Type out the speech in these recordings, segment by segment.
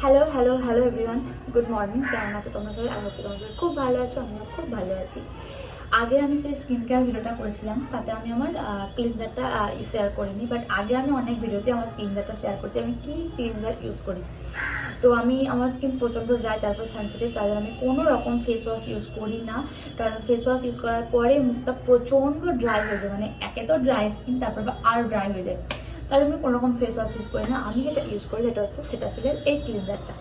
Hello hello hello everyone, good morning. কেমন আছো তোমরা সবাই? আই হোপ তোমরা সবাই খুব ভালো আছো, আমিও খুব ভালো আছি। আগে আমি সেই স্কিন কেয়ার ভিডিওটা করেছিলাম, তাতে আমি আমার ক্লিনজারটা শেয়ার করিনি, বাট আগে আমি অনেক ভিডিওতে আমার ক্লিনজারটা শেয়ার করছি, আমি কী ক্লিনজার ইউজ করি। তো আমার স্কিন প্রচণ্ড ড্রাই, তারপর সেন্সিটিভ, তার জন্য আমি কোনো রকম ফেস ওয়াশ ইউজ করি না। কারণ ফেস ওয়াশ ইউজ করার পরে মুখটা প্রচণ্ড ড্রাই হয়ে যায়, মানে একে তো ড্রাই স্কিন, তারপর আরও ড্রাই হয়ে যায়। তাহলে আমি কোনো রকম ফেস ওয়াশ ইউজ করি না। আমি যেটা ইউজ করি সেটা হচ্ছে সেটাফিলের এই ক্লিনজারটা।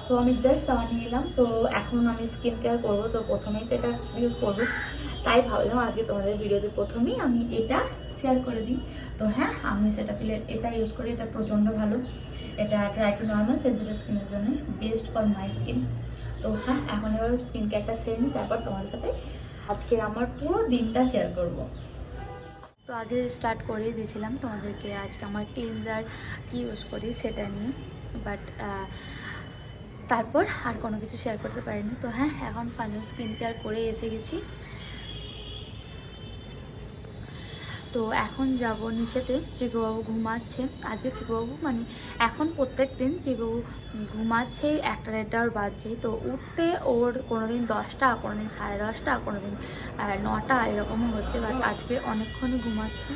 সো আমি জাস্ট নিয়ে এলাম। তো এখন আমি স্কিন কেয়ার করবো, তো প্রথমেই তো এটা ইউজ করবো, তাই ভাবলাম আজকে তোমাদের ভিডিওতে প্রথমেই আমি এটা শেয়ার করে দিই। তো হ্যাঁ, আমি সেটাফিলের এটা ইউজ করি, এটা প্রচণ্ড ভালো। এটা ড্রাই টু নর্মাল সেন্সিটিভ স্কিনের জন্য বেস্ট ফর মাই স্কিন। তো হ্যাঁ, এখন এবার স্কিন কেয়ারটা সেরে নিই, তারপর তোমাদের সাথে আজকে আমার পুরো দিনটা শেয়ার করবো। তো আগে স্টার্ট করেই দিয়েছিলাম তোমাদেরকে আজকে আমার ক্লিনজার কী ইউজ করি সেটা নিয়ে, বাট তারপর আর কোনো কিছু শেয়ার করতে পারিনি। তো হ্যাঁ, এখন ফাইনাল স্কিন কেয়ার করে এসে গেছি। তো এখন যাব নিচেতে। চিকুবাবু ঘুমাচ্ছে। আজকে চিকুবাবু মানে এখন প্রত্যেক দিন চিকুবাবু ঘুমাচ্ছে, 1টা 1:30 বাজছে। তো উঠতে ওর কোনো দিন 10টা, কোনো দিন 10:30, কোনো দিন 9টা এরকমও হচ্ছে, বাট আজকে অনেকক্ষণই ঘুমাচ্ছে।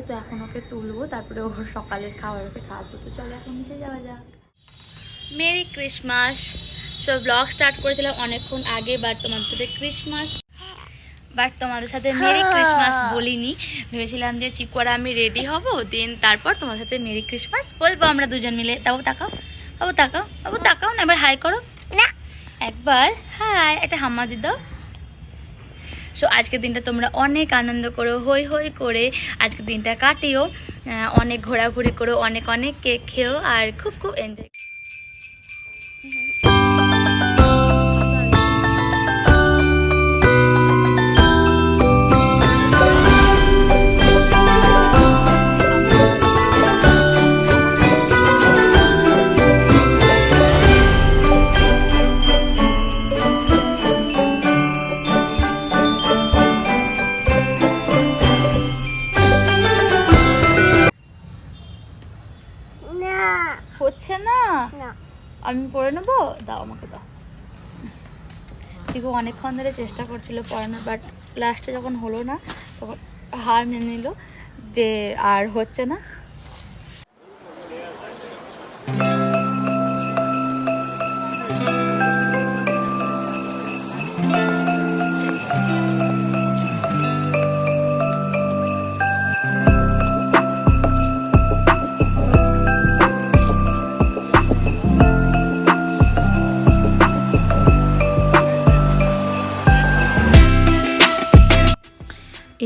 তো এখন ওকে তুলবো, তারপরে ওর সকালের খাবার ওকে খাওয়াবো। তো চলো এখন নিচে যাওয়া যাক। Merry Christmas. সব ব্লগ স্টার্ট করেছিলাম অনেকক্ষণ আগে, বাট তোমাদের সাথে মেরি ক্রিসমাস বলিনি। ভেবেছিলাম যে চিকুয়ারা আমি রেডি হব, দেন তারপর তোমার সাথে মেরি ক্রিসমাস বলবো আমরা দুজন মিলে। বাবু তাকাও, বাবু তাকাও, বাবু তাকাও না, এবার হাই করো না, একবার হাই, একটা হাম্মা দি দাও। সো আজকের দিনটা তোমরা অনেক আনন্দ করো, হই হই করে আজকের দিনটা কাটিও, অনেক ঘোরাঘুরি করো, অনেক অনেক কেক খেও, আর খুব খুব এনজয়। হচ্ছে না, আমি পড়ে নেবো, দাও আমাকে দাও। চিকু অনেকক্ষণ ধরে চেষ্টা করছিল পড়ানোর, বাট লাস্টে যখন হলো না তখন হার মেনে নিল যে আর হচ্ছে না।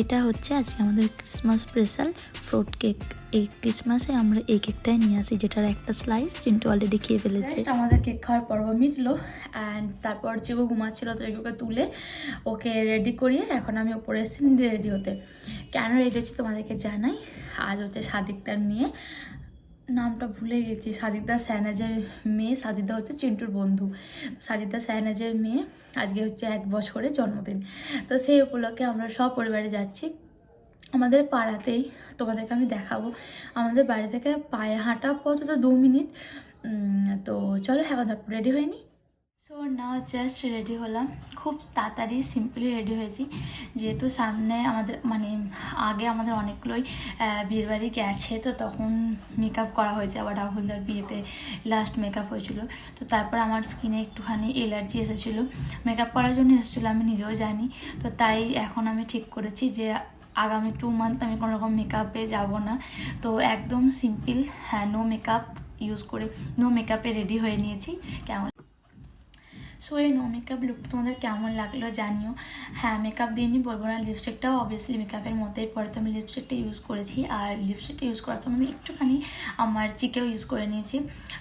এটা হচ্ছে আজকে আমাদের ক্রিসমাস স্পেশাল ফ্রুট কেক। এই ক্রিসমাসে আমরা এই কেকটাই নিয়ে আসি, যেটার একটা স্লাইস চিন্টু অলরেডি খেয়ে ফেলেছে। আমাদের কেক খাওয়ার পর্ব মিটলো, অ্যান্ড তারপর চিকু ঘুমাচ্ছিল, তো চিকুকে তুলে ওকে রেডি করিয়ে এখন আমি উপরে এসেছি রেডি হতে। কেন রেডি হচ্ছে তোমাদেরকে জানাই। আজ হচ্ছে সাদিকদার মেয়ে, নামটা ভুলে গেছি, সাজিদা শাহনাজের মেয়ে। সাজিদা হচ্ছে চিন্টুর বন্ধু। সাজিদা শাহনাজের মেয়ে আজকে হচ্ছে 1 বছরের জন্মদিন। তো সেই উপলক্ষে আমরা সব পরিবারে যাচ্ছি আমাদের পাড়াতেই। তোমাদেরকে আমি দেখাবো। আমাদের বাড়ি থেকে পায়ে হাঁটা পথ তো 2 মিনিট। তো চলো এখন রেডি হয়নি। সো নাও জাস্ট রেডি হলাম, খুব তাড়াতাড়ি সিম্পলি রেডি হয়েছি, যেহেতু সামনে আমাদের মানে আগে আমাদের অনেকগুলোই বিয়ের বাড়ি গেছে, তো তখন মেকআপ করা হয়েছে। আবার রাহুলদার বিয়েতে লাস্ট মেকআপ হয়েছিল। তো তারপর আমার স্কিনে একটুখানি অ্যালার্জি এসেছিলো, মেকআপ করার জন্য এসেছিলো, আমি নিজেও জানি। তো তাই এখন আমি ঠিক করেছি যে আগামী 2 মান্থ আমি কোনো রকম মেকআপে যাব না। তো একদম সিম্পল, হ্যাঁ, নো মেকআপ ইউজ করে, নো মেকআপে রেডি হয়ে নিয়েছি। কেমন সো এই নো মেকআপ লুক তোমাদের কেমন লাগলো জানিও। হ্যাঁ, মেকআপ দিইনি বলবো না, লিপস্টিকটাও অবভিয়াসলি মেকআপের মধ্যেই পরে, তো আমি লিপস্টিকটা ইউজ করেছি। আর লিপস্টিকটা ইউজ করার সময় আমি একটুখানি আমার চিকেও ইউজ করে নিয়েছি।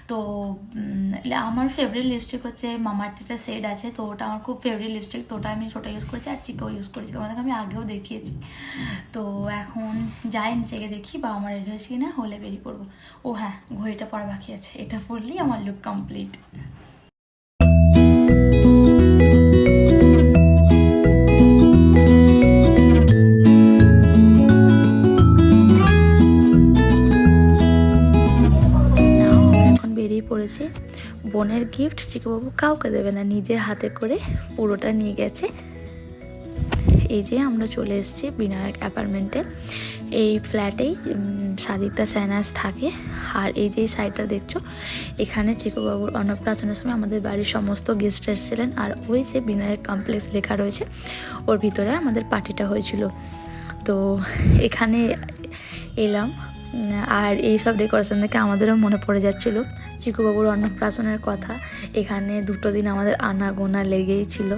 তো আমার ফেভারিট লিপস্টিক হচ্ছে মামাআর্থ একটা শেড আছে, তো ওটা আমার খুব ফেভারিট লিপস্টিক, তো ওটা ইউজ করেছি, আর চিকেও ইউজ করেছি। তোমাদেরকে আমি আগেও দেখিয়েছি। তো এখন যাই নিচে দেখি বা আমার রেডি হয়েছি কিনা, হলে বেরিয়ে পড়বো। ও হ্যাঁ, ঘড়িটা পরা বাকি আছে, এটা পরলেই আমার লুক কমপ্লিট। বোনের গিফট চিকুবাবু কাউকে দেবে না, নিজে হাতে করে পুরোটা নিয়ে গেছে। এই যে আমরা চলে এসেছি বিনায়ক অ্যাপার্টমেন্টে। এই ফ্ল্যাটেই সাদিতা স্যানাস থাকে। আর এই যে সাইডটা দেখছো, এখানে চিকুবাবুর অন্নপ্রাশনের সময় আমাদের বাড়ির সমস্ত গেস্ট এসেছিলেন। আর ওই যে বিনায়ক কমপ্লেক্স লেখা রয়েছে, ওর ভিতরে আমাদের পার্টিটা হয়েছিল। তো এখানে এলাম, আর এই সব ডেকোরেশন দেখে আমাদেরও মনে পড়ে যাচ্ছিলো চিকুবাবুর অন্নপ্রাশনের কথা। এখানে 2 দিন আমাদের আনাগোনা লেগেই ছিল।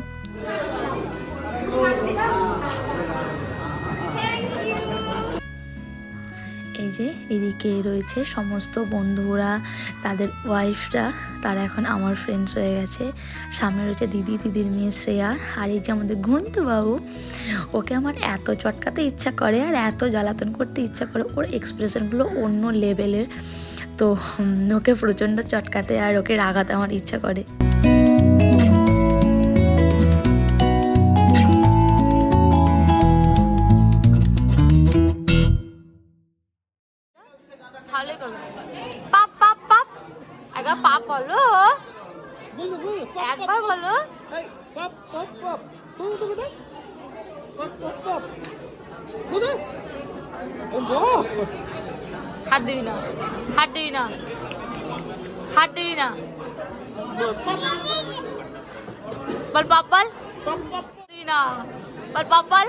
এই যে এদিকে রয়েছে সমস্ত বন্ধুরা, তাদের ওয়াইফরা, তারা এখন আমার ফ্রেন্ডস হয়ে গেছে। সামনে রয়েছে দিদির মেয়ে শ্রেয়া। আর এই যে আমাদের ঘুন্তু বাবু, ওকে আমার এত চটকাতে ইচ্ছা করে আর এত জ্বালাতন করতে ইচ্ছা করে, ওর এক্সপ্রেশনগুলো অন্য লেভেলের। তো ওকে প্রচণ্ড চটকাতে আর ওকে রাগাতে আমার ইচ্ছা করে। পাপ পাপ পাপ একবার পাপ বলো, একবার বলো। হাত দিবি না, হাত দিবি না, হাত দিবি না। বল পাপ বল, দিবি না, বল পাপ বল।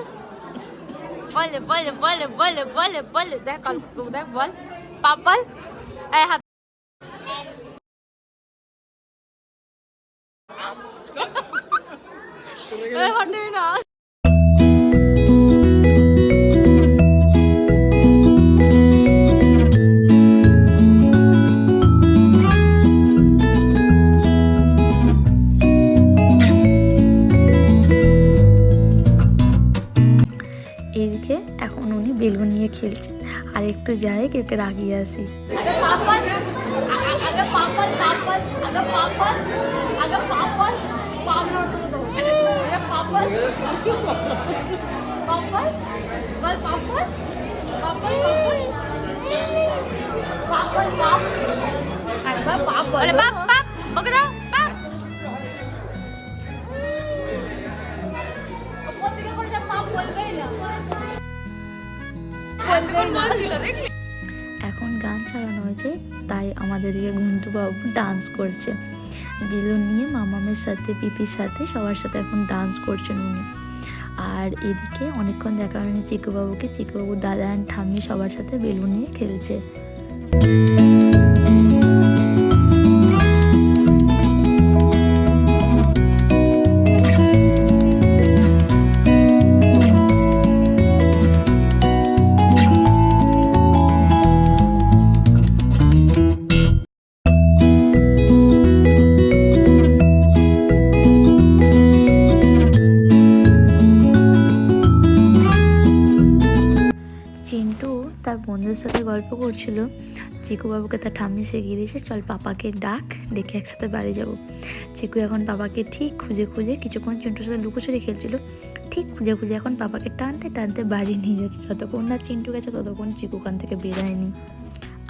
বলে বলে বলে বলে বলে বলে দেখ, দেখ বল পাপ বল। হাত দিবি না। এদিকে এখন উনি বেলুন নিয়ে খেলছে, আর একটু যাই কেউকে রাগিয়ে আসি। এখন গান চালানো হয়েছে, তাই আমাদের দিকে ঘুন্টু বাবু ডান্স করছে বেলুন নিয়ে, মামামের সাথে পিপির সাথে সবার সাথে এখন ডান্স করছেন উনি। আর এদিকে অনেকক্ষণ দেখা হয়নি চিকুবাবুকে, চিকুবাবু দাদা অ্যান্ড ঠাম্মি সবার সাথে বেলুন নিয়ে খেলছে। চিন্টু তার বন্ধুদের সাথে গল্প করছিল, চিকুবাবুকে তার ঠাম্মি শিখিয়ে দিয়েছে, চল পাপাকে ডাক, ডেকে একসাথে বাড়ি যাব। চিকু এখন পাপাকে ঠিক খুঁজে খুঁজে, কিছুক্ষণ চিন্টুর সাথে লুকোচুরি খেলছিল, ঠিক খুঁজে খুঁজে এখন পাপাকে টানতে টানতে বাড়ি নিয়ে যাচ্ছে। যতক্ষণ না চিন্টু গেছে ততক্ষণ চিকু ওখান থেকে বেরোয়নি।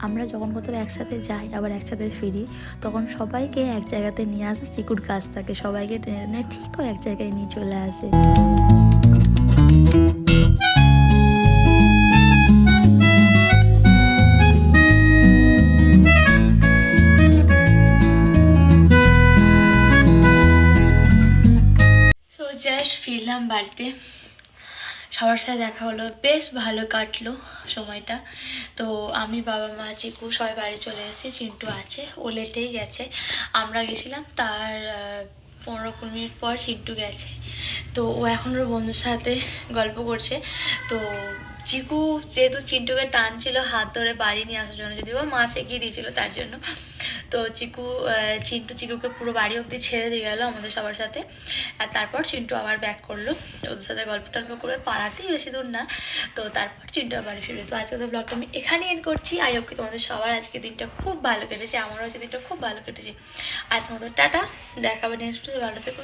আমরা যখন কোথাও একসাথে যাই আবার একসাথে ফিরি, তখন সবাইকে এক জায়গাতে নিয়ে আসে চিকুর কাছ থেকে, সবাইকে টেনে টেনে ঠিকও এক জায়গায় নিয়ে চলে আসে। ফিরলাম বাড়িতে, সবার সাথে দেখা হলো, বেশ ভালো কাটলো সময়টা। তো আমি, বাবা, মা, চিকু সবাই বাড়ি চলে এসেছি। চিন্টু আছে, ও লেটেই গেছে। আমরা গেছিলাম তার 15-20 মিনিট পর চিন্টু গেছে। তো ও এখন ওর বন্ধুর সাথে গল্প করছে। তো চিকু যেহেতু চিন্টুকে টানছিল হাত ধরে বাড়ি নিয়ে আসার জন্য, যদিও মা শিখিয়ে দিয়েছিল তার জন্য, তো চিন্টু চিকুকে পুরো বাড়ি অবধি ছেড়ে দিয়ে গেল আমাদের সবার সাথে। আর তারপর চিন্টু আবার ব্যাক করলো, ওদের সাথে গল্প টল্প করে, পাড়াতেই বেশি দূর না। তো তারপর চিন্টু আবার বাড়ি ফিরবে। তো আজকে তো ব্লগটা আমি এখানে এন্ড করছি। আই হোপ কি তোমাদের সবার আজকে দিনটা খুব ভালো কেটেছে, আমারও আজকে দিনটা খুব ভালো কেটেছে। আজ মতো টাটা, দেখাবে নেক্সট, ভালো থেকো।